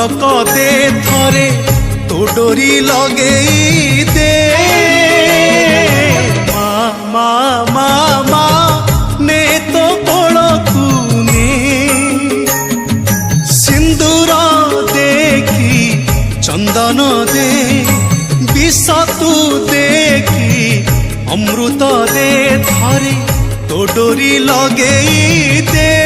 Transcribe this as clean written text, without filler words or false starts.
चंद्रक दे थरे तो डोरी लगे दे मा मा मा ने तो कोलकु ने सिंदूर देखी चंदन दे विष तू देखी अमृत दे थरे तो डोरी लगे दे।